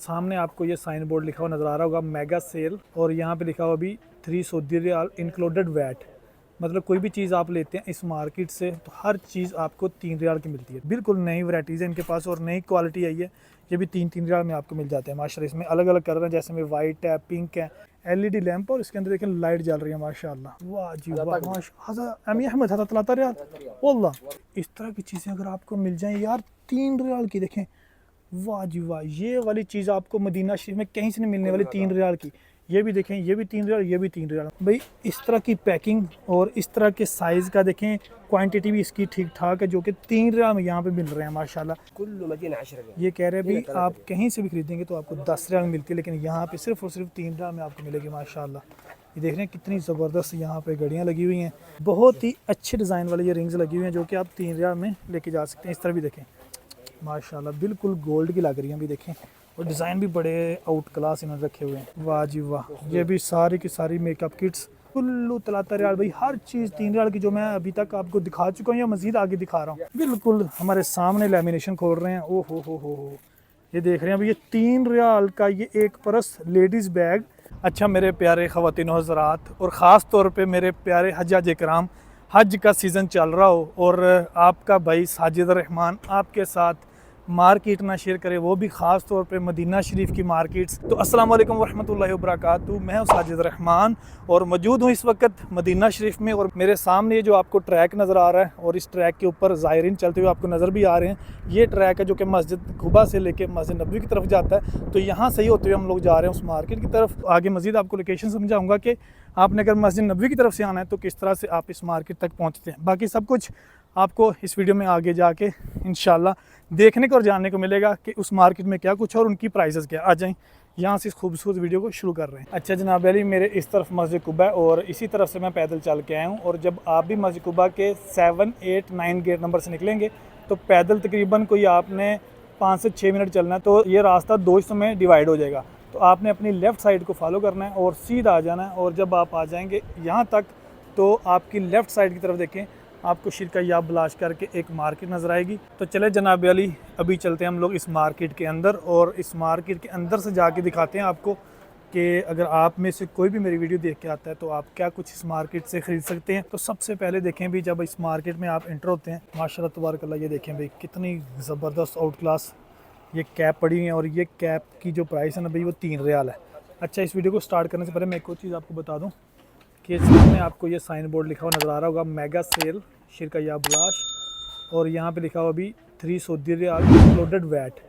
सामने आपको ये साइन बोर्ड लिखा हुआ नज़र आ रहा होगा मेगा सेल, और यहाँ पे लिखा हुआ अभी 3 सऊदी रियाल इंक्लूडेड वैट। मतलब कोई भी चीज़ आप लेते हैं इस मार्केट से तो हर चीज़ आपको 3 रियाल की मिलती है। बिल्कुल नई वैराइटीज़ है इनके पास और नई क्वालिटी आई है। ये भी 3-3 रियाल में आपको मिल जाते हैं माशाल्लाह। इसमें अलग अलग कलर हैं, जैसे में वाइट है, पिंक है, LED लैंप, और इसके अंदर देखें लाइट जल रही है माशाल्लाह। वाह जी वाह, माशा अहमद हज़रत तलाता रियाल वल्लाह। इस तरह की चीज़ें अगर आपको मिल जाएं यार 3 रियाल की, देखें वाह जी वाह, ये वाली चीज़ आपको मदीना शरीफ में कहीं से नहीं मिलने वाली 3 रियाल की। ये भी देखें, ये भी 3 रियाल, ये भी 3 रियाल। भाई इस तरह की पैकिंग और इस तरह के साइज़ का देखें, क्वांटिटी भी इसकी ठीक ठाक है, जो कि 3 रियाल में यहाँ पे मिल रहे हैं माशाल्लाह। ये कह रहे हैं भाई आप कहीं से भी खरीदेंगे तो आपको 10 रियाल में मिलती है, लेकिन यहाँ पे सिर्फ और सिर्फ 3 रियाल में आपको मिलेगी माशाल्लाह। ये देख रहे हैं कितनी ज़बरदस्त यहाँ पे घड़ियाँ लगी हुई हैं, बहुत ही अच्छे डिज़ाइन वाली ये रिंग्स लगी हुई हैं, जो कि आप 3 रियाल में लेके जा सकते हैं। इस तरह भी देखें माशाल्लाह बिल्कुल गोल्ड की लग रही हैं भी देखें, और डिज़ाइन भी बड़े आउट क्लास इन्होंने रखे हुए हैं। वाह जी वाह, ये भी सारी की सारी मेकअप किट्स कुल्लू तलाता रियाल। भाई हर चीज़ 3 रियाल की, जो मैं अभी तक आपको दिखा चुका हूँ या मज़ीद आगे दिखा रहा हूँ। बिल्कुल हमारे सामने लेमिनेशन खोल रहे हैं। ओ हो, ये देख रहे हैं अभी ये 3 रियाल का ये एक पर्स लेडीज़ बैग। अच्छा मेरे प्यारे ख़वातीन हज़रात, और ख़ास तौर पे मेरे प्यारे हज्जाज इकराम, हज का सीज़न चल रहा हो और आपका भाई साजिद रहमान आपके साथ मार्केट ना शेयर करे, वो भी ख़ास तौर पे मदीना शरीफ की मार्केट्स। तो अस्सलाम वालेकुम वरहमतुल्लाहि वबरकातुहू। मैं हूं साजिद रहमान और मौजूद हूं इस वक्त मदीना शरीफ में, और मेरे सामने ये जो आपको ट्रैक नज़र आ रहा है और इस ट्रैक के ऊपर ज़ायरीन चलते हुए आपको नज़र भी आ रहे हैं, ये ट्रैक है जो कि मस्जिद कुबा से लेके मस्जिद नबवी की तरफ जाता है। तो यहाँ से ही होते हुए हम लोग जा रहे हैं उस मार्केट की तरफ। आगे मज़ीद आपको लोकेशन समझाऊँगा कि आपने अगर मस्जिद नबवी की तरफ से आना है तो किस तरह से आप इस मार्केट तक पहुँचते हैं। बाकी सब कुछ आपको इस वीडियो में आगे जाके इंशाल्लाह देखने को और जानने को मिलेगा कि उस मार्केट में क्या कुछ और उनकी प्राइसेस क्या। आ जाएं यहाँ से इस खूबसूरत वीडियो को शुरू कर रहे हैं। अच्छा जनाब अली, मेरे इस तरफ मस्जिद कुबा है और इसी तरफ से मैं पैदल चल के आया हूँ, और जब आप भी मस्जिद कुबा के 7, 8, 9 गेट नंबर से निकलेंगे तो पैदल तकरीबन कोई आपने 5 से 6 मिनट चलना है। तो ये रास्ता 2 हिस्सों में डिवाइड हो जाएगा, तो आपने अपनी लेफ़्ट साइड को फॉलो करना है और सीधा आ जाना है। और जब आप आ जाएंगे यहाँ तक तो आपकी लेफ़्ट साइड की तरफ देखें, आपको शिरका या बलाश करके एक मार्केट नज़र आएगी। तो चले जनाब अली, अभी चलते हैं हम लोग इस मार्केट के अंदर, और इस मार्केट के अंदर से जाके दिखाते हैं आपको कि अगर आप में से कोई भी मेरी वीडियो देख के आता है तो आप क्या कुछ इस मार्केट से ख़रीद सकते हैं। तो सबसे पहले देखें भी, जब इस मार्केट में आप इंटर होते हैं माशाल्लाह तबारकल्लाह, ये देखें भाई कितनी ज़बरदस्त आउट क्लास ये कैप पड़ी हुई है, और ये कैप की जो प्राइस है ना भाई वो 3 रियाल है। अच्छा इस वीडियो को स्टार्ट करने से पहले मैं एक और चीज़ आपको बता दूँ कि सामने आपको ये साइन बोर्ड लिखा हुआ नज़र आ रहा होगा मेगा सेल शिरका या बलाश, और यहाँ पे लिखा हुआ अभी 3 सऊदी रियाल इंक्लूडेड वैट।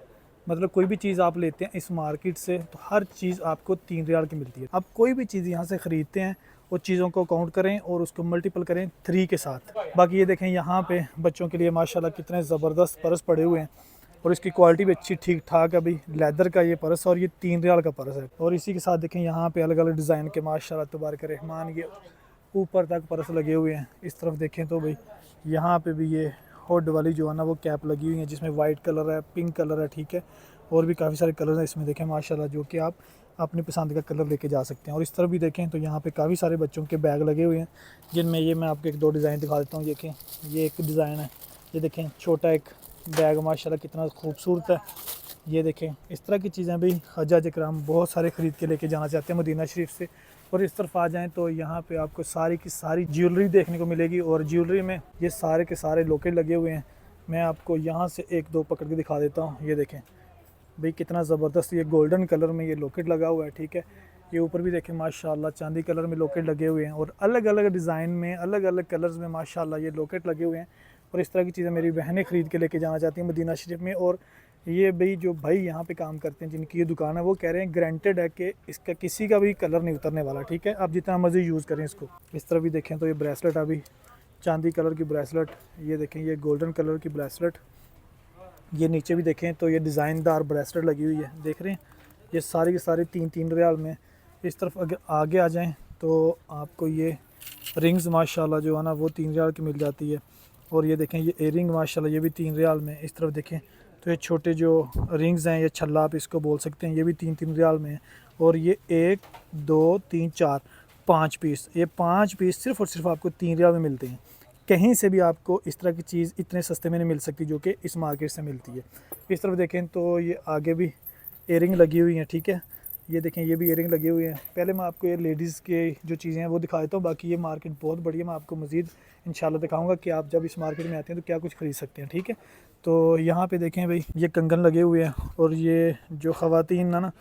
मतलब कोई भी चीज़ आप लेते हैं इस मार्केट से तो हर चीज़ आपको 3 रियाल की मिलती है। आप कोई भी चीज़ यहाँ से ख़रीदते हैं वो चीज़ों को काउंट करें और उसको मल्टीपल करें 3 के साथ। बाकी ये देखें यहाँ पे बच्चों के लिए माशाल्लाह कितने ज़बरदस्त पर्स पड़े हुए हैं, और इसकी क्वालिटी भी अच्छी ठीक ठाक है भाई। लेदर का ये पर्स और ये 3 रियाल का पर्स है। और इसी के साथ देखें यहाँ पे अलग अलग डिज़ाइन के माशाल्लाह तबारक रहमान ये ऊपर तक पर्स लगे हुए हैं। इस तरफ देखें तो भाई यहाँ पे भी ये हुड वाली जो है ना वो कैप लगी हुई है, जिसमें वाइट कलर है, पिंक कलर है, ठीक है, और भी काफ़ी सारे कलर हैं इसमें देखें माशाल्लाह, जो कि आप अपनी पसंद का कलर लेके जा सकते हैं। और इस तरफ भी देखें तो यहाँ पे काफ़ी सारे बच्चों के बैग लगे हुए हैं, जिनमें ये मैं आपको 1-2 डिज़ाइन दिखा देता हूँ। देखें ये एक डिज़ाइन है, ये देखें छोटा एक बैग माशाल्लाह कितना खूबसूरत है। ये देखें इस तरह की चीज़ें भी हज्जाज इकराम बहुत सारे ख़रीद के लेके जाना चाहते हैं मदीना शरीफ से। और इस तरफ आ जाएं तो यहाँ पे आपको सारी की सारी ज्वेलरी देखने को मिलेगी, और ज्वेलरी में ये सारे के सारे लॉकेट लगे हुए हैं। मैं आपको यहाँ से 1-2 पकड़ के दिखा देता हूँ। ये देखें भाई कितना ज़बरदस्त ये गोल्डन कलर में ये लॉकेट लगा हुआ है, ठीक है। ये ऊपर भी देखें माशाल्लाह चांदी कलर में लॉकेट लगे हुए हैं, और अलग अलग डिज़ाइन में अलग अलग कलर्स में माशाल्लाह ये लॉकेट लगे हुए हैं। और इस तरह की चीज़ें मेरी बहनें ख़रीद के लेके जाना चाहती हैं मदीना शरीफ में। और ये भाई जो भाई यहाँ पे काम करते हैं जिनकी ये दुकान है वो कह रहे हैं गारंटेड है कि इसका किसी का भी कलर नहीं उतरने वाला, ठीक है, आप जितना मर्जी यूज़ करें इसको। इस तरह भी देखें तो ये ब्रेसलेट अभी चांदी कलर की ब्रेसलेट, ये देखें ये गोल्डन कलर की ब्रेसलेट, ये नीचे भी देखें तो ये डिज़ाइनदार ब्रेसलेट लगी हुई है, देख रहे हैं ये सारी की सारी 3-3 रियाल में। इस तरफ अगर आगे आ जाएँ तो आपको ये रिंग्स माशाल्लाह जो है ना वो 3 रियाल की मिल जाती है। और ये देखें ये एयरिंग माशाल्लाह ये भी 3 रियाल में। इस तरफ देखें तो ये छोटे जो रिंग्स हैं, ये छल्ला आप इसको बोल सकते हैं, ये भी 3-3 रियाल में है। और ये 1, 2, 3, 4, 5 पीस, ये 5 पीस सिर्फ़ और सिर्फ आपको 3 रियाल में मिलते हैं। कहीं से भी आपको इस तरह की चीज़ इतने सस्ते में नहीं मिल सकती जो कि इस मार्केट से मिलती है। इस तरफ देखें तो ये आगे भी एयरिंग लगी हुई हैं, ठीक है। ये देखें, ये भी एयरिंग लगे हुए हैं। पहले मैं आपको ये लेडीज़ के जो चीज़ें हैं वो दिखा देता हूँ, बाकी ये मार्केट बहुत बढ़िया, मैं आपको मज़ीद इंशाल्लाह दिखाऊंगा कि आप जब इस मार्केट में आते हैं तो क्या कुछ ख़रीद सकते हैं, ठीक है। तो यहाँ पे देखें भाई, ये कंगन लगे हुए हैं, और ये जो ख़वातीन ना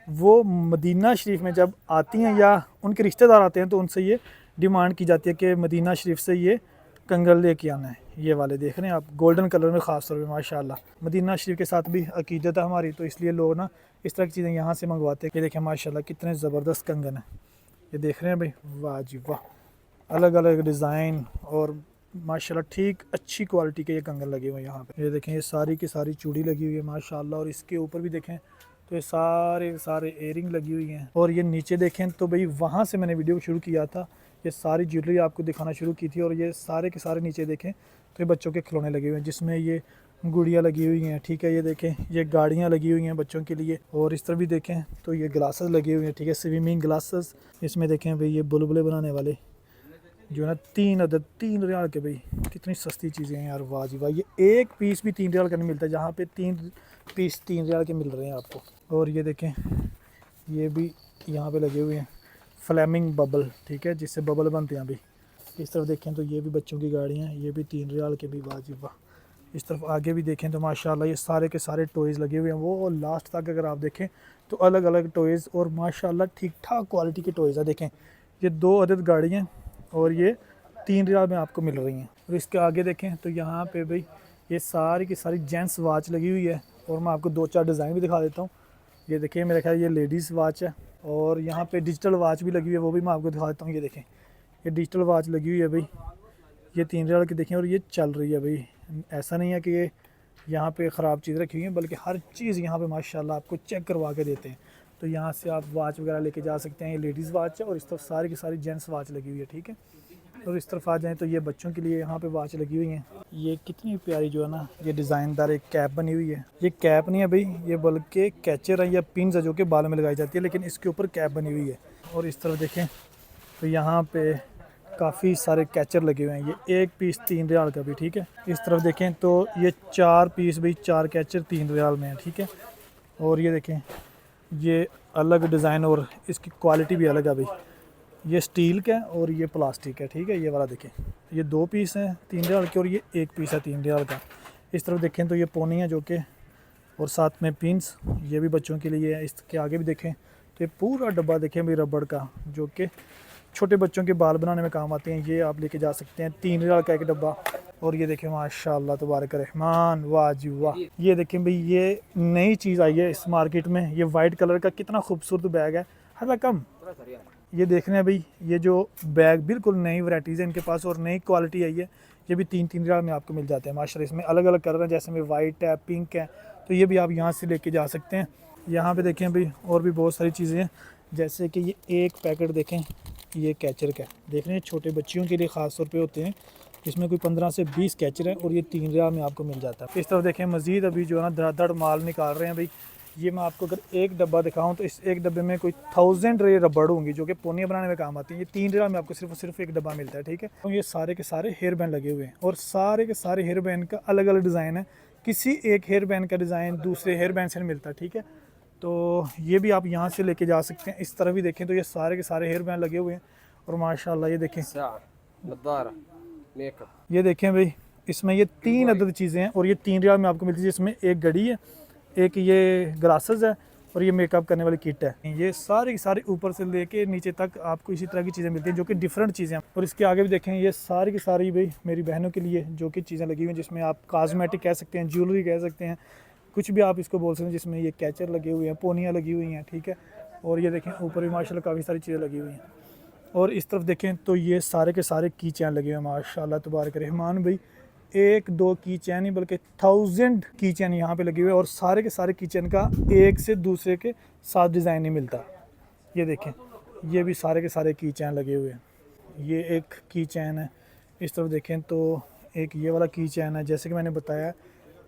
वो मदीना शरीफ में जब आती हैं या उनके रिश्तेदार आते हैं तो उनसे ये डिमांड की जाती है कि मदीना शरीफ से ये कंगन लेके आना है। ये वाले देख रहे हैं आप, गोल्डन कलर में ख़ास तौर पे माशाल्लाह। मदीना शरीफ के साथ भी अकीदत है हमारी, तो इसलिए लोग ना इस तरह की चीज़ें यहाँ से मंगवाते हैं। ये देखें माशाल्लाह कितने ज़बरदस्त कंगन है, ये देख रहे हैं भाई, वाह जी वाह, अलग अलग डिज़ाइन और माशाल्लाह ठीक अच्छी क्वालिटी के ये कंगन लगे हुए हैं यहाँ पे। ये देखें, ये सारी की सारी चूड़ी लगी हुई है माशाल्लाह, और इसके ऊपर भी देखें तो ये सारे सारे एयरिंग लगी हुई हैं। और ये नीचे देखें तो भाई वहाँ से मैंने वीडियो शुरू किया था, ये सारी ज्वेलरी आपको दिखाना शुरू की थी, और ये सारे के सारे नीचे देखें तो ये बच्चों के खिलौने लगे हुए हैं, जिसमें ये गुड़िया लगी हुई हैं, ठीक है। ये देखें, ये गाड़ियाँ लगी हुई हैं बच्चों के लिए, और इस तरह भी देखें तो ये ग्लासेस लगे हुए हैं, ठीक है, स्विमिंग ग्लासेस। इसमें देखें भाई ये बुलबुले बनाने वाले जो है ना, 3 अदद 3 रियाल के, भाई कितनी सस्ती चीज़ें हैं यार, वाह जी वाह। ये एक पीस भी 3 रियाल का नहीं मिलता, जहाँ पे 3 पीस 3 रियाल के मिल रहे हैं आपको। और ये देखें, ये भी यहाँ पे लगे हुए हैं फ्लेमिंग बबल, ठीक है, जिससे बबल बनते हैं भाई। इस तरफ देखें तो ये भी बच्चों की गाड़ियाँ, ये भी 3 रियाल के भी, वाह जी वाह। इस तरफ आगे भी देखें तो माशाल्लाह ये सारे के सारे टॉयज़ लगे हुए हैं, वो लास्ट तक अगर आप देखें तो अलग अलग टॉयज़, और माशाल्लाह ठीक ठाक क्वालिटी के टॉयज़ है। देखें, ये 2 अदद गाड़ियाँ और ये 3 रियाल में आपको मिल रही हैं। और इसके आगे देखें तो यहाँ पे भाई ये सारी की सारी जेंट्स वॉच लगी हुई है, और मैं आपको 2-4 डिज़ाइन भी दिखा देता हूँ। ये देखिए, मेरे ख्याल ये लेडीज़ वॉच है, और यहाँ पे डिजिटल वॉच भी लगी हुई है, वो भी मैं आपको दिखा देता हूँ। ये देखें, ये डिजिटल वॉच लगी हुई है भाई, ये 3 रियाल की देखें, और ये चल रही है भाई। ऐसा नहीं है कि ये यहाँ पे ख़राब चीज़ रखी हुई है, बल्कि हर चीज़ यहाँ पे माशाल्लाह आपको चेक करवा के देते हैं। तो यहाँ से आप वॉच वगैरह लेके जा सकते हैं। ये लेडीज़ वॉच है, और इस तरफ सारी की सारी जेंट्स वॉच लगी हुई है, ठीक है। और इस तरफ आ जाएँ तो ये बच्चों के लिए यहाँ पे वॉच लगी हुई हैं। ये कितनी प्यारी जो है ना, ये डिज़ाइनदार एक कैप बनी हुई है। ये कैप नहीं है भाई, ये बल्कि कैचर है या पिन्स है जो कि बाल में लगाई जाती है, लेकिन इसके ऊपर कैप बनी हुई है। और इस तरफ देखें तो यहाँ पे काफ़ी सारे कैचर लगे हुए हैं, ये एक पीस 3 रियाल का भी, ठीक है। इस तरफ देखें तो ये 4 पीस भाई, 4 कैचर 3 रियाल में है, ठीक है। और ये देखें, ये अलग डिज़ाइन और इसकी क्वालिटी भी अलग है भाई। ये स्टील का है और ये प्लास्टिक है, ठीक है। ये वाला देखें, ये 2 पीस हैं 3 रियाल के, और ये 1 पीस है 3 रियाल का। इस तरफ देखें तो ये पोनी है जो कि, और साथ में पिन्स, ये भी बच्चों के लिए है। इसके आगे भी देखें तो ये पूरा डब्बा देखें भाई रबड़ का, जो कि छोटे बच्चों के बाल बनाने में काम आते हैं। ये आप लेके जा सकते हैं, 3 रियाल का एक डब्बा। और ये देखें माशाल्लाह तबारक रहमान, वाह जी वाह। ये देखें भाई, ये नई चीज़ आई है इस मार्केट में, ये वाइट कलर का कितना खूबसूरत बैग है, हर कम। ये देख रहे हैं भाई, ये जो बैग बिल्कुल नई वैराइटीज़ है इनके पास, और नई क्वालिटी आई है। ये भी 3-3 रियाल में आपको मिल जाते हैं माशाल्लाह। इसमें अलग अलग कलर हैं, जैसे में वाइट है, पिंक है, तो ये भी आप यहाँ से लेके जा सकते हैं। यहाँ पे देखें भाई और भी बहुत सारी चीज़ें हैं, जैसे कि ये एक पैकेट देखें, ये कैचर का देख रहे हैं, छोटे बच्चियों के लिए ख़ास तौर पे होते हैं। इसमें कोई 15 से 20 कैचर है, और ये 3 रियाल में आपको मिल जाता है। इस तरफ देखें मज़ीद अभी जो है ना धड़ माल निकाल रहे हैं भाई। ये मैं आपको अगर एक डब्बा दिखाऊं तो इस एक डब्बे में कोई 1000 रे रबड़ होंगी, जो कि पोनियाँ बनाने में काम आती हैं। ये 3 रियाल में आपको सिर्फ एक डब्बा मिलता है, ठीक है। तो ये सारे के सारे हेयर बैंड लगे हुए हैं, और सारे के सारे हेयर बैंड का अलग अलग डिज़ाइन है। किसी एक हेयर बैंड का डिज़ाइन दूसरे हेयर बैंड से नहीं मिलता, ठीक है। तो ये भी आप यहाँ से लेके जा सकते हैं। इस तरह भी देखें तो ये सारे के सारे हेयर बैंड लगे हुए हैं, और माशाल्लाह ये देखें, ये देखें भाई, इसमें ये 3 अदद चीज़ें हैं, और ये 3 रियाल में आपको मिलती है। जिसमें एक घड़ी है, एक ये ग्लासेस है, और ये मेकअप करने वाली किट है। ये सारे की सारे ऊपर से लेके नीचे तक आपको इसी तरह की चीज़ें मिलती हैं, जो कि डिफरेंट चीज़ें हैं। और इसके आगे भी देखें, ये सारी की सारी भाई मेरी बहनों के लिए जो कि चीज़ें लगी हुई हैं, जिसमें आप कॉस्मेटिक कह सकते हैं, ज्वेलरी कह सकते हैं, कुछ भी आप इसको बोल सकते हैं। जिसमें ये कैचर लगे हुए हैं, पोनियाँ लगी हुई हैं, ठीक है। और ये देखें ऊपर भी माशाल्लाह काफ़ी सारी चीज़ें लगी हुई हैं। और इस तरफ देखें तो ये सारे के सारे की चैन लगे हुए हैं माशाल्लाह तबारक रहमान भाई। 1-2 की चैन ही बल्कि 1000 की चैन यहाँ पे लगी हुई है, और सारे के सारे की चैन का एक से दूसरे के साथ डिज़ाइन नहीं मिलता। ये देखें, ये भी सारे के सारे की चैन लगे हुए हैं। ये एक की चैन है। इस तरफ देखें तो एक ये वाला की चैन है। जैसे कि मैंने बताया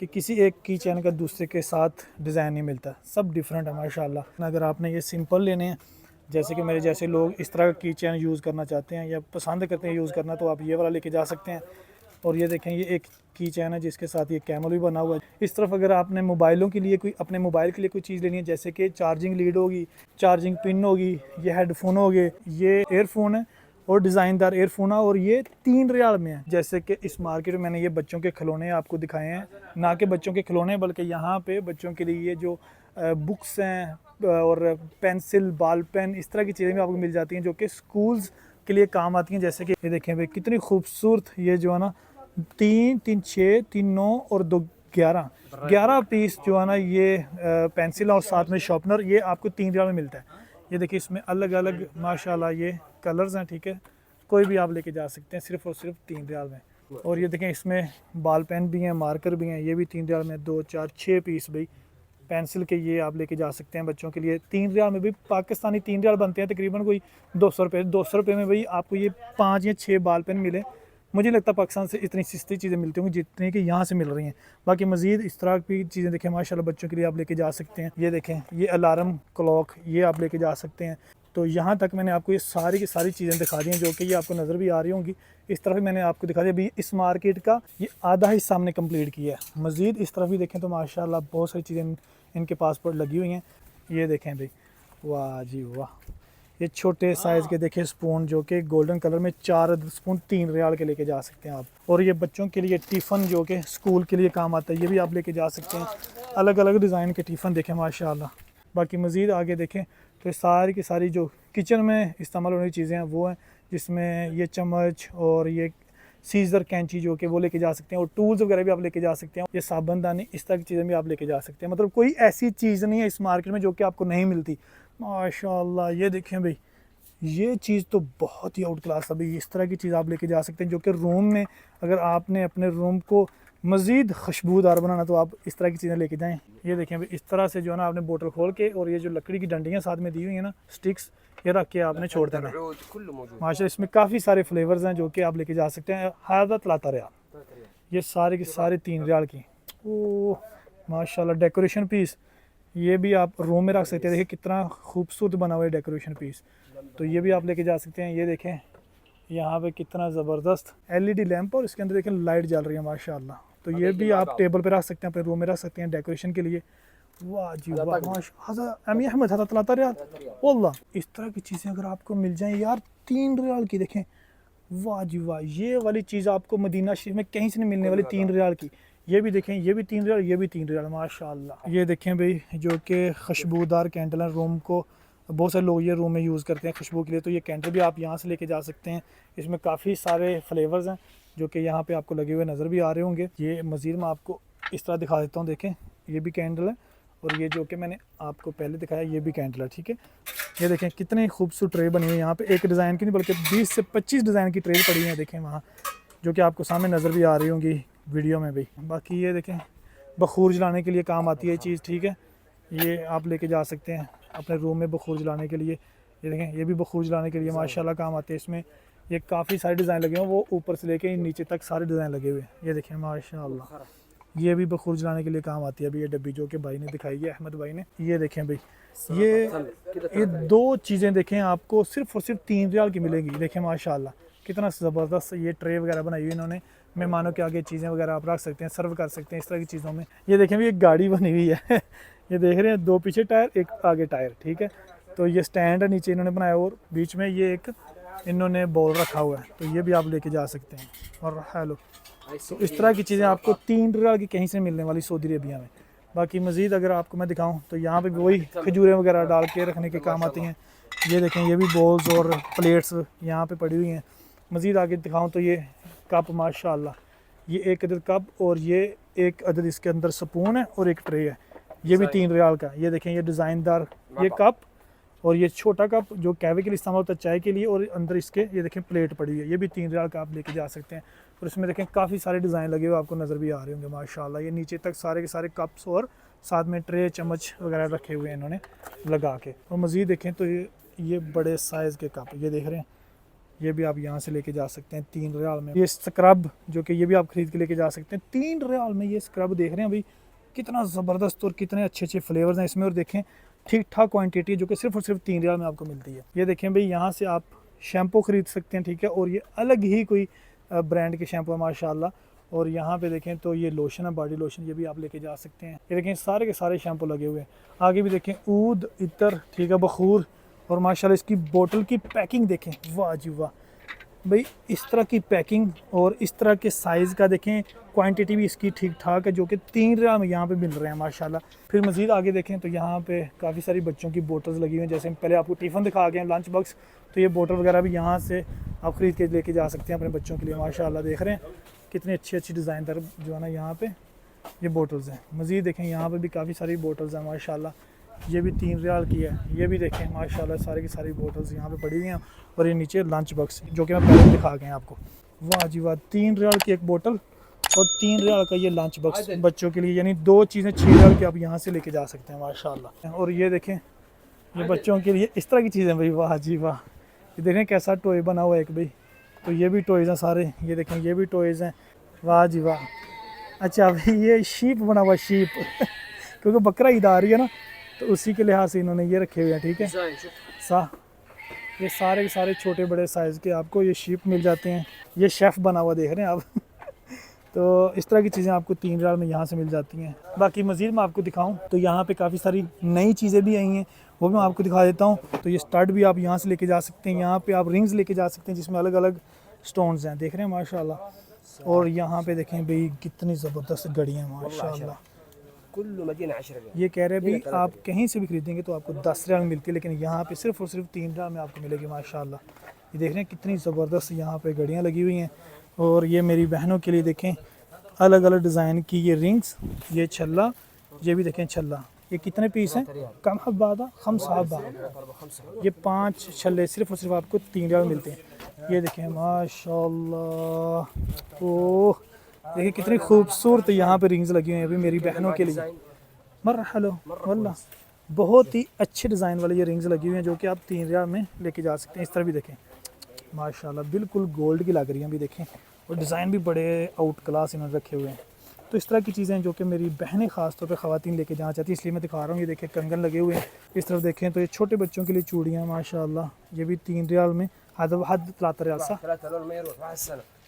कि किसी एक की चैन का दूसरे के साथ डिज़ाइन नहीं मिलता, सब डिफरेंट है माशाल्लाह। अगर आपने ये सिंपल लेने हैं, जैसे कि मेरे जैसे लोग इस तरह का की चैन यूज़ करना चाहते हैं या पसंद करते हैं यूज़ करना, तो आप ये वाला लेके जा सकते हैं। और ये देखें ये एक की चैन है जिसके साथ ये कैमल भी बना हुआ है। इस तरफ अगर आपने मोबाइलों के लिए कोई अपने मोबाइल के लिए कोई चीज़ लेनी है, जैसे कि चार्जिंग लीड होगी, चार्जिंग पिन होगी, ये हेडफोन हो गए, ये एयरफोन है और डिज़ाइनदार एयरफोन है, और ये 3 रियाल में है। जैसे कि इस मार्केट में मैंने ये बच्चों के खिलौने आपको दिखाए हैं, ना कि बच्चों के खिलौने बल्कि यहाँ पे बच्चों के लिए ये जो बुक्स हैं और पेंसिल, बॉल पेन, इस तरह की चीज़ें भी आपको मिल जाती हैं जो कि स्कूल्स के लिए काम आती हैं। जैसे कि ये देखें भाई कितनी खूबसूरत, ये जो है ना 3, 3, 6, 3, 9 और 2, 11 पीस जो है ना ये पेंसिल और साथ में शार्पनर, ये आपको 3 रियाल में मिलता है। ये देखिए इसमें अलग अलग माशाल्लाह ये कलर्स हैं, ठीक है, कोई भी आप लेके जा सकते हैं सिर्फ और सिर्फ 3 रियाल में। और ये देखें इसमें बॉल पेन भी हैं, मार्कर भी हैं, ये भी 3 रियाल में, 2, 4, 6 पीस भाई पेंसिल के ये आप लेके जा सकते हैं बच्चों के लिए। 3 रियाल में भी पाकिस्तानी 3 रियाल बनते हैं तकरीबन कोई 200 रुपये। 200 रुपये में भाई आपको ये 5 या 6 बॉल पेन मिले। मुझे लगता है पाकिस्तान से इतनी सस्ती चीज़ें मिलती होंगी जितनी कि यहाँ से मिल रही हैं। बाकी मज़ीद इस तरह की चीज़ें देखें माशाल्लाह बच्चों के लिए आप लेके जा सकते हैं। ये देखें ये अलार्म क्लॉक, ये आप लेके जा सकते हैं। तो यहाँ तक मैंने आपको ये सारी की सारी चीज़ें दिखा दी हैं जो कि ये आपको नज़र भी आ रही होंगी। इस तरफ मैंने आपको दिखा दिया। अभी इस मार्केट का ये आधा हिस्सा हमने कंप्लीट किया है। मज़ीद इस तरफ भी देखें तो माशाल्लाह बहुत सारी चीज़ें इनके पासपोर्ट लगी हुई हैं। ये देखें भाई, वाह जी वाह, ये छोटे साइज़ के देखें स्पून जो कि गोल्डन कलर में 4 स्पून 3 रियाल के लेके जा सकते हैं आप। और ये बच्चों के लिए टिफ़न जो कि स्कूल के लिए काम आता है, ये भी आप लेके जा सकते हैं। अलग अलग डिज़ाइन के टिफ़न देखें माशाल्लाह। बाकी मज़ीद आगे देखें तो सारी की सारी जो किचन में इस्तेमाल होने की चीज़ें हैं वो हैं, जिसमें ये चम्मच और ये सीज़र, कैंची जो कि वो लेके जा सकते हैं, और टूल्स वगैरह भी आप लेके जा सकते हैं। ये साबुनदानी, इस तरह की चीज़ें भी आप लेके जा सकते हैं। मतलब कोई ऐसी चीज़ नहीं है इस मार्केट में जो कि आपको नहीं मिलती माशाल्लाह। ये देखें भाई, ये चीज़ तो बहुत ही आउट क्लास है भाई। इस तरह की चीज़ आप लेके जा सकते हैं जो कि रूम में अगर आपने अपने रूम को मज़ीद खुशबूदार बनाना तो आप इस तरह की चीज़ें लेके जाएं। ये देखें भाई, इस तरह से जो है ना आपने बोतल खोल के, और ये जो लकड़ी की डंडियाँ साथ में दी हुई हैं ना, स्टिक्स, ये रख के आपने छोड़ देना माशा। इसमें काफ़ी सारे फ्लेवर्स हैं जो कि आप लेके जा सकते हैं। हादा तलाता रियाल, ये सारे के सारे 3 रियाल की। ओह माशाल्लाह, डेकोरेशन पीस, ये भी आप रूम में रख सकते हैं। देखिए कितना खूबसूरत बना हुआ है डेकोरेशन पीस, तो ये भी आप लेके जा सकते हैं। ये देखें यहाँ पे कितना ज़बरदस्त LED लैंप, और इसके अंदर देखें लाइट जल रही है माशाल्लाह। तो ये भी आप टेबल पे रख सकते हैं, अपने रूम में रख सकते हैं डेकोरेशन के लिए। वाह जी वाह माशाल्लाह। अमी अहमद हज़रत तलाता रियाल वल्लाह। इस तरह की चीज़ें अगर आपको मिल जाएं यार 3 रियाल की, देखें वाह जी वाह, ये वाली चीज़ आपको मदीना शरीफ में कहीं से नहीं मिलने वाली 3 रियाल की। ये भी देखें, ये भी 3 रियाल, ये भी 3 रियाल माशाल्लाह। ये देखें भाई जो कि खुशबूदार कैंडल है, रूम को बहुत सारे लोग ये रूम में यूज़ करते हैं खुशबू के लिए, तो ये कैंडल भी आप यहाँ से लेके जा सकते हैं। इसमें काफ़ी सारे फ्लेवर्स हैं जो कि यहाँ पे आपको लगे हुए नज़र भी आ रहे होंगे। ये मज़ीद मैं आपको इस तरह दिखा देता हूँ। देखें ये भी कैंडल है, और ये जो कि मैंने आपको पहले दिखाया ये भी कैंडल है, ठीक है। ये देखें कितनी खूबसूरत ट्रे बनी हुई है यहाँ पे, एक डिज़ाइन की नहीं बल्कि 20 से 25 डिज़ाइन की ट्रे पड़ी हैं देखें वहाँ, जो कि आपको सामने नज़र भी आ रही होंगी वीडियो में भी। बाकी ये देखें बखूर जलाने के लिए काम आती है ये चीज़, ठीक है। ये आप लेके जा सकते हैं अपने रूम में बखूर जलाने के लिए। ये देखें ये भी बखूर जलाने के लिए माशाल्लाह काम आते हैं। इसमें ये काफ़ी सारे डिज़ाइन लगे हैं, वो ऊपर से लेके नीचे तक सारे डिज़ाइन लगे हुए हैं। ये देखें माशाल्लाह, ये भी बखूर जलाने के लिए काम आती है अभी ये डब्बी जो कि भाई ने दिखाई है, अहमद भाई ने। ये देखें भाई, ये 2 चीज़ें देखें आपको सिर्फ और सिर्फ 3 रियाल की मिलेंगी। देखें माशाल्लाह कितना ज़बरदस्त ये ट्रे वगैरह बनाई हुई इन्होंने, मेहमानों के आगे चीज़ें वगैरह आप रख सकते हैं, सर्व कर सकते हैं इस तरह की चीज़ों में। ये देखें भी एक गाड़ी बनी हुई है ये देख रहे हैं, 2 पीछे टायर, 1 आगे टायर, ठीक है। तो ये स्टैंड है नीचे इन्होंने बनाया, और बीच में ये एक इन्होंने बॉल रखा हुआ है, तो ये भी आप लेके जा सकते हैं। और हेलो, तो इस तरह की चीज़ें आपको 3 रियाल की कहीं से मिलने वाली सऊदी अरेबिया में। बाकी मज़ीद अगर आपको मैं दिखाऊं तो यहाँ पे भी वही खजूरें वगैरह डाल के रखने के काम आती हैं। ये देखें ये भी बॉल्स और प्लेट्स यहाँ पे पड़ी हुई हैं। मज़ीद आगे दिखाऊं तो ये कप माशाल्लाह, ये 1 अदद कप, और ये 1 अदद इसके अंदर स्पून है, और एक ट्रे है, ये भी 3 रियाल का। ये देखें ये डिज़ाइनदार ये कप, और ये छोटा कप जो कैवे के लिए इस्तेमाल होता है चाय के लिए, और अंदर इसके ये देखें प्लेट पड़ी हुई है, ये भी 3 रियाल का आप लेके जा सकते हैं। और इसमें देखें काफ़ी सारे डिज़ाइन लगे हुए आपको नज़र भी आ रहे होंगे माशाल्लाह। ये नीचे तक सारे के सारे कप्स और साथ में ट्रे चम्मच वगैरह रखे हुए हैं इन्होंने लगा के। और मज़ीद देखें तो ये बड़े साइज़ के कप ये देख रहे हैं, ये भी आप यहाँ से लेके जा सकते हैं 3 रियाल में। ये स्क्रब जो कि ये भी आप ख़रीद के लेके जा सकते हैं 3 रियाल में। ये स्क्रब देख रहे हैं भाई कितना ज़बरदस्त और कितने अच्छे अच्छे फ्लेवर्स हैं इसमें, और देखें ठीक ठाक क्वांटिटी जो कि सिर्फ और सिर्फ 3 रियाल में आपको मिलती है। ये देखें भाई यहाँ से आप शैम्पू ख़रीद सकते हैं, ठीक है। और ये अलग ही कोई ब्रांड के शैम्पू है माशाल्लाह। और यहाँ पे देखें तो ये लोशन है, बॉडी लोशन, ये भी आप लेके जा सकते हैं। ये देखें सारे के सारे शैम्पू लगे हुए हैं। आगे भी देखें ऊद, इतर, ठीक है, बखूर। और माशाल्लाह इसकी बोतल की पैकिंग देखें, वाह जी वाह भाई, इस तरह की पैकिंग और इस तरह के साइज़ का देखें, क्वांटिटी भी इसकी ठीक ठाक है, जो कि 3 रियाल में यहाँ पे मिल रहे हैं माशाल्लाह। फिर मज़ीद आगे देखें तो यहाँ पे काफ़ी सारी बच्चों की बोतल्स लगी हुई हैं। जैसे पहले आपको टिफ़िन दिखा गए हैं, लंच बॉक्स, तो ये बोतल वगैरह भी यहाँ से आप ख़रीद के लेके जा सकते हैं अपने बच्चों के लिए। माशाल्लाह देख रहे हैं कितनी अच्छी अच्छी डिज़ाइनदार जो है ना यहाँ पे ये बोटल्स हैं। मज़ीद देखें यहाँ पे भी काफ़ी सारी बोटल्स हैं माशाल्लाह। ये भी 3 रियाल की है। ये भी देखें माशाल्लाह सारी की सारी बोटल्स यहाँ पे पड़ी हुई हैं। और ये नीचे लंच बॉक्स जो कि मैं पहले दिखा गए हैं आपको। वाह जी वाह, 3 रियाल की एक बोतल और 3 रियाल का ये लंच बॉक्स बच्चों के लिए, यानी 2 चीज़ें 6 रियाल की आप यहाँ से लेके जा सकते हैं माशाल्लाह। और ये देखें ये बच्चों के लिए इस तरह की चीज़ें भाई, वाह जी वाह। ये देखें कैसा टॉय बना हुआ है एक भाई, तो ये भी टॉयज़ हैं सारे। ये देखें ये भी टॉयज़ हैं, वाह जी वाह। अच्छा भाई ये शीप बना हुआ, शीप क्योंकि बकरा ईद आ रही है ना, तो उसी के लिहाज से इन्होंने ये रखे हुए हैं, ठीक है। ये सारे के सारे छोटे बड़े साइज़ के आपको ये शीप मिल जाते हैं। ये शेफ़ बना हुआ देख रहे हैं आप तो इस तरह की चीज़ें आपको 3 रियाल में यहाँ से मिल जाती हैं। बाकी मज़ीद मैं आपको दिखाऊं तो यहाँ पे काफ़ी सारी नई चीज़ें भी आई हैं, वो भी मैं आपको दिखा देता हूँ। तो ये स्टड भी आप यहाँ से लेके जा सकते हैं। यहाँ पे आप रिंग्स लेके जा सकते हैं जिसमें अलग अलग स्टोन्स हैं, देख रहे हैं माशाल्लाह। और यहाँ पे देखें भाई कितनी ज़बरदस्त घड़ियाँ हैं माशाल्लाह। ये कह रहे हैं भाई आप कहीं से भी खरीदेंगे तो आपको 10 रियाल में मिलती है, लेकिन यहाँ पे सिर्फ और सिर्फ 3 रियाल में आपको मिलेगी माशाल्लाह। ये देख रहे हैं कितनी ज़बरदस्त यहाँ पे घड़ियाँ लगी हुई हैं। और ये मेरी बहनों के लिए देखें अलग अलग डिज़ाइन की ये रिंग्स, ये छल्ला, ये भी देखें छल्ला। ये कितने पीस हैं? कम हब्बादा खम साहबा, ये 5 छल्ले सिर्फ और सिर्फ आपको 3 रियाल में मिलते हैं। ये देखें माशाल्लाह, ओह देखिए कितनी खूबसूरत यहाँ पे रिंग्स लगी हुई हैं अभी मेरी बहनों के लिए। मरहलो वल्लाह, बहुत ही अच्छे डिज़ाइन वाली ये रिंग्स लगी हुई हैं जो कि आप 3 रियाल में लेके जा सकते हैं। इस तरह भी देखें माशाल्लाह बिल्कुल गोल्ड की लग रही हैं, भी देखें। और डिज़ाइन भी बड़े आउट क्लास इन्होंने रखे हुए हैं। तो इस तरह की चीज़ें जो कि मेरी बहनें ख़ास तौर पे ख़वातीन लेके जाना चाहती हैं, इसलिए मैं दिखा रहा हूँ। ये देखें कंगन लगे हुए हैं। इस तरफ देखें तो ये छोटे बच्चों के लिए चूड़ियाँ माशाल्लाह, ये भी 3 रियाल में। हद 3 रियाल सा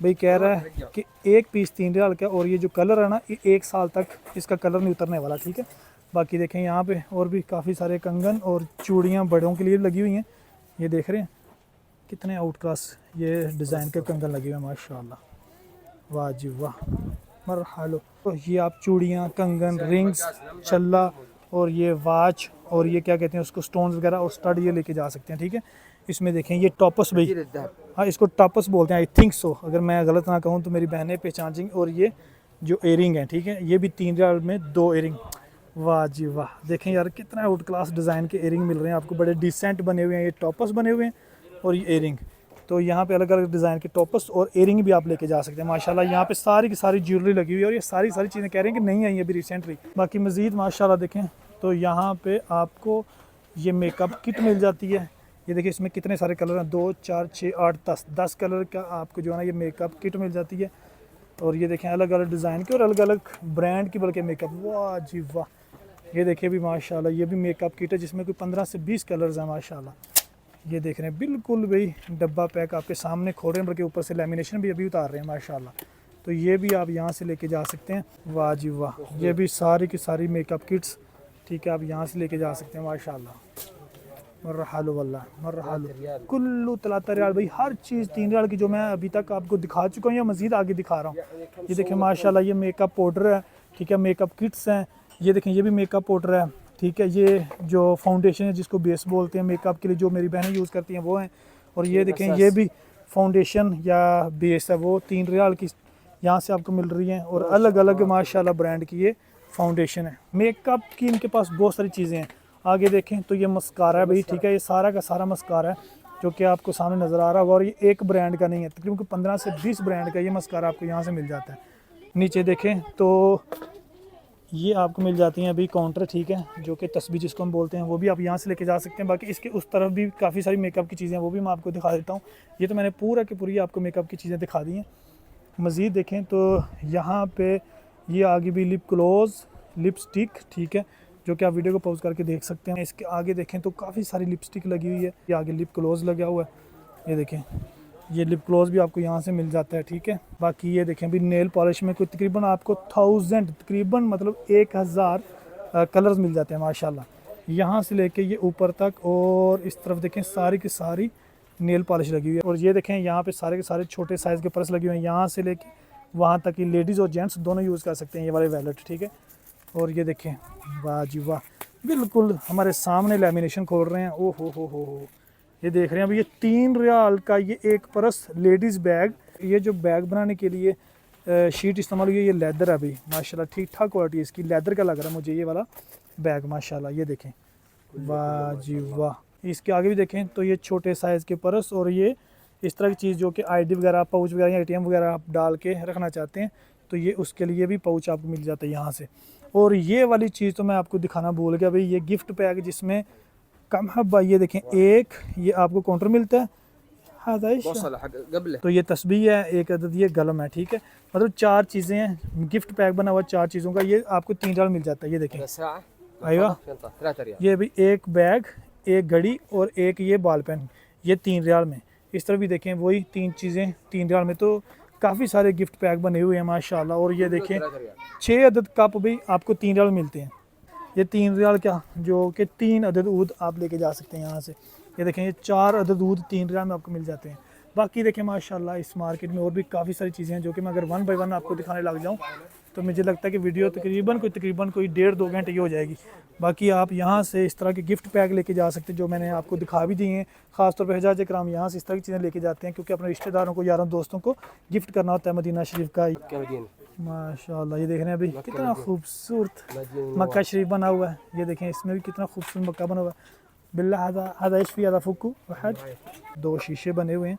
भाई कह रहा है कि एक पीस 3 रियाल का। और ये जो कलर है ना, ये 1 साल तक इसका कलर नहीं उतरने वाला, ठीक है। बाकी देखें यहाँ पे और भी काफ़ी सारे कंगन और चूड़ियाँ बड़ों के लिए लगी हुई हैं। ये देख रहे हैं कितने आउट क्लास ये डिज़ाइन के कंगन लगे हुए हैं माशाल्लाह, वाह जी वाह मरहलो। तो ये आप चूड़ियाँ, कंगन, रिंग्स, छल्ला और ये वाच और ये क्या कहते हैं उसको, स्टोन्स वगैरह और स्टड ये लेके जा सकते हैं, ठीक है। इसमें देखें ये टॉपस भाई, हाँ इसको टॉपस बोलते हैं आई थिंक सो, अगर मैं गलत ना कहूँ तो मेरी बहनें पहचान जाएंगी। और ये जो एयरिंग है, ठीक है, ये भी 3 रियाल में 2 एयरिंग, वाह जी वाह। देखें यार कितना आउट क्लास डिज़ाइन के एयरिंग मिल रहे हैं आपको, बड़े डिसेंट बने हुए हैं। ये टॉपस बने हुए हैं और ये एयरिंग, तो यहाँ पे अलग अलग डिज़ाइन के टॉपस और एयरिंग भी आप लेके जा सकते हैं माशाल्लाह। यहाँ पे सारी की सारी ज्वेलरी लगी हुई है और ये सारी चीज़ें कह रहे हैं कि नहीं आई अभी रिसेंटली। बाकी मज़ीद माशाल्लाह देखें तो यहाँ पे आपको ये मेकअप किट मिल जाती है। ये देखिए इसमें कितने सारे कलर हैं, 2 4 6 8 10 कलर का आपको जो है ना ये मेकअप किट मिल जाती है। और ये देखें अलग अलग डिज़ाइन के और अलग अलग ब्रांड की बल्कि मेकअप, वाह जी वाह। ये देखिए भी माशाल्लाह ये भी मेकअप किट है जिसमें कोई 15 से 20 कलर्स हैं माशाल्लाह। ये देख रहे हैं बिल्कुल भाई डब्बा पैक आपके सामने खोल रहे हैं, बल्कि ऊपर से लेमिनेशन भी अभी उतार रहे हैं माशाल्लाह। तो ये भी आप यहाँ से लेके जा सकते हैं, वाह जी वाह। ये भी सारी की सारी मेकअप किट्स, ठीक है, आप यहाँ से लेके जा सकते हैं माशाल्लाह। मरहलो वल्लाह मरहलो, कुल्लू 3 रियाल भाई, हर चीज़ 3 रियाल की जो मैं अभी तक आपको दिखा चुका हूँ या मज़ीद आगे दिखा रहा हूँ। ये देखें माशाल्लाह ये मेकअप पाउडर है, ठीक है, मेकअप किट्स हैं। ये देखें ये भी मेकअप पाउडर है, ठीक है। ये जो फाउंडेशन है जिसको बेस बोलते हैं मेकअप के लिए, जो मेरी बहनें यूज़ करती हैं वो हैं। और ये देखें ये भी फाउंडेशन या बेस है, वो 3 रियाल की यहाँ से आपको मिल रही हैं। और अलग अलग माशाल्लाह ब्रांड की ये फाउंडेशन है। मेकअप की इनके पास बहुत सारी चीज़ें हैं। आगे देखें तो ये मस्कारा है भाई, ठीक है, ये सारा का सारा मस्कारा है जो कि आपको सामने नज़र आ रहा होगा। और ये एक ब्रांड का नहीं है, तकरीबन 15 से 20 ब्रांड का ये मस्कारा आपको यहाँ से मिल जाता है। नीचे देखें तो ये आपको मिल जाती हैं अभी काउंटर, ठीक है, जो कि तस्बीह जिसको हम बोलते हैं, वो भी आप यहाँ से लेके जा सकते हैं। बाकी इसके उस तरफ भी काफ़ी सारी मेकअप की चीज़ें हैं, वो भी मैं आपको दिखा देता हूँ। ये तो मैंने पूरा की पूरी आपको मेकअप की चीज़ें दिखा दी हैं। मज़ीद देखें तो यहाँ पे ये आगे भी लिप ग्लॉस, लिपस्टिक, ठीक है, जो कि आप वीडियो को पॉज करके देख सकते हैं। इसके आगे देखें तो काफ़ी सारी लिपस्टिक लगी हुई है। ये आगे लिप ग्लॉस लगा हुआ है, ये देखें ये लिप ग्लॉस भी आपको यहाँ से मिल जाता है, ठीक है। बाकी ये देखें अभी नेल पॉलिश में कोई तकरीबन आपको 1000 तकरीबन मतलब 1000 कलर्स मिल जाते हैं माशाल्लाह। यहाँ से लेके ये ऊपर तक और इस तरफ देखें सारी की सारी नेल पॉलिश लगी हुई है। और ये देखें यहाँ पे सारे के सारे छोटे साइज़ के पर्स लगे हुए हैं, यहाँ से लेके वहाँ तक की लेडीज़ और जेंट्स दोनों यूज़ कर सकते हैं ये वाले वैलेट, ठीक है। और ये देखें वाह जी वाह, बिल्कुल हमारे सामने लेमिनेशन खोल रहे हैं। ओ हो, ये देख रहे हैं अभी ये 3 रियाल का ये एक पर्स लेडीज़ बैग। ये जो बैग बनाने के लिए शीट इस्तेमाल हुई है ये लेदर है अभी माशाल्लाह, ठीक ठाक क्वालिटी इसकी, लेदर का लग रहा है मुझे ये वाला बैग माशाल्लाह। ये देखें वाह जी वाह। इसके आगे भी देखें तो ये छोटे साइज़ के पर्स और ये इस तरह की चीज़ जो कि आईडी वगैरह, पाउच वगैरह या ATM वगैरह आप डाल के रखना चाहते हैं तो ये उसके लिए भी पाउच आपको मिल जाता है यहाँ से। और ये वाली चीज़ तो मैं आपको दिखाना भूल गया भाई, ये गिफ्ट पैक जिसमें कम हब्बा, ये देखें एक ये आपको काउंटर मिलता है, तो ये तस्बीह है, एक अदद ये गलम है, ठीक है। मतलब 4 चीज़ें हैं, गिफ्ट पैक बना हुआ 4 चीज़ों का, ये आपको 3 रियाल मिल जाता है। ये देखें आएगा, ये भी एक बैग, एक घड़ी और एक ये बॉल पेन, ये 3 रियाल में। इस तरह भी देखें वही 3 चीज़ें 3 रियाल में, तो काफ़ी सारे गिफ्ट पैक बने हुए हैं माशाल्लाह। और ये देखें 6 अदद कप भी आपको 3 रियाल मिलते हैं। ये 3 रियाल क्या, जो कि 3 अदद ऊद आप लेके जा सकते हैं यहाँ से। ये देखें ये 4 अदद ऊद 3 रियाल में आपको मिल जाते हैं। बाकी देखें माशाल्लाह इस मार्केट में और भी काफ़ी सारी चीज़ें हैं जो कि मैं अगर 1 बाय 1 आपको दिखाने लग जाऊँ तो मुझे लगता है कि वीडियो तकरीबन कोई 1.5-2 घंटे की हो जाएगी। बाकी आप यहाँ से इस तरह के गिफ्ट पैक लेके जा सकते हैं जो मैंने आपको दिखा भी दिए हैं। ख़ासतौर पर हजाज कराम यहाँ से इस तरह की चीज़ें लेके जाते हैं क्योंकि अपने रिश्तेदारों को, यारों दोस्तों को गिफ्ट करना होता है मदीना शरीफ का। माशाल्लाह ये देख रहे हैं अभी कितना खूबसूरत मक्का शरीफ बना हुआ है। ये देखें इसमें भी कितना खूबसूरत मक्का बना हुआ है। बिल्ला हदा फुक्कू 2 शीशे बने हुए हैं,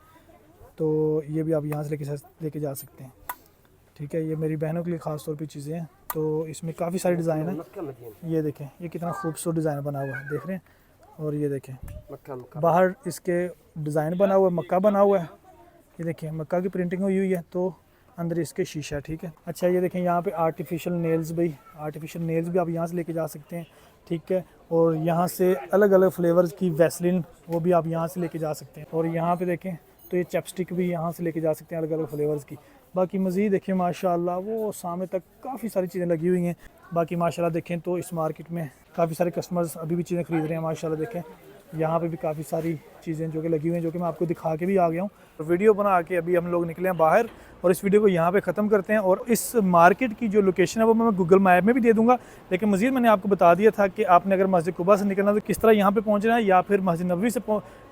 तो ये भी आप यहाँ से लेके जा सकते हैं, ठीक है। ये मेरी बहनों के लिए ख़ास तौर पे चीज़ें हैं, तो इसमें काफ़ी सारे डिज़ाइन हैं। ये देखें ये कितना खूबसूरत डिज़ाइन बना हुआ है, देख रहे हैं। और ये देखें बाहर इसके डिज़ाइन बना हुआ है, मक्का बना हुआ है। ये देखें मक्का की प्रिंटिंग हुई हुई है, तो अंदर इसके शीशा, ठीक है। अच्छा ये देखें यहाँ पे आर्टिफिशियल नेल्स भी आप यहाँ से लेके जा सकते हैं, ठीक है। और यहाँ से अलग अलग फ्लेवर्स की वैसलिन वो भी आप यहाँ से लेके जा सकते हैं। और यहाँ पे देखें तो ये चैपस्टिक भी यहाँ से लेके जा सकते हैं अलग अलग फ्लेवर्स की। बाकी मज़ीद देखें माशाल्लाह वो सामने तक काफ़ी सारी चीज़ें लगी हुई हैं। बाकी माशाल्लाह देखें तो इस मार्केट में काफ़ी सारे कस्टमर्स अभी भी चीज़ें ख़रीद रहे हैं माशाल्लाह। देखें यहाँ पे भी काफ़ी सारी चीज़ें जो कि लगी हुई हैं, जो कि मैं आपको दिखा के भी आ गया हूँ। तो वीडियो बना के अभी हम लोग निकले हैं बाहर और इस वीडियो को यहाँ पे ख़त्म करते हैं। और इस मार्केट की जो लोकेशन है वो मैं गूगल मैप में भी दे दूँगा, लेकिन मज़ीद मैंने आपको बता दिया था कि आपने अगर मस्जिद कुबा से निकलना तो किस तरह यहाँ पे पहुँचना है, या फिर मस्जिद नबवी से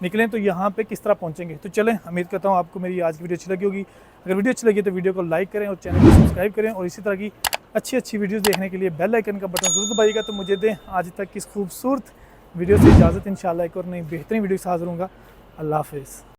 निकलें तो यहाँ पे किस तरह पहुँचेंगे। तो चलें, उम्मीद करता हूँ आपको मेरी आज की वीडियो अच्छी लगी होगी। अगर वीडियो अच्छी लगी तो वीडियो को लाइक करें और चैनल को सब्सक्राइब करें, और इसी तरह की अच्छी वीडियोज़ देखने के लिए बेल आइकन का बटन ज़रूर दबाइएगा। तो मुझे दें आज तक की खूबसूरत वीडियो से इजाज़त, इंशाल्लाह एक और नई बेहतरीन वीडियो के साथ हाज़िर होऊंगा। अल्लाह हाफ़िज़।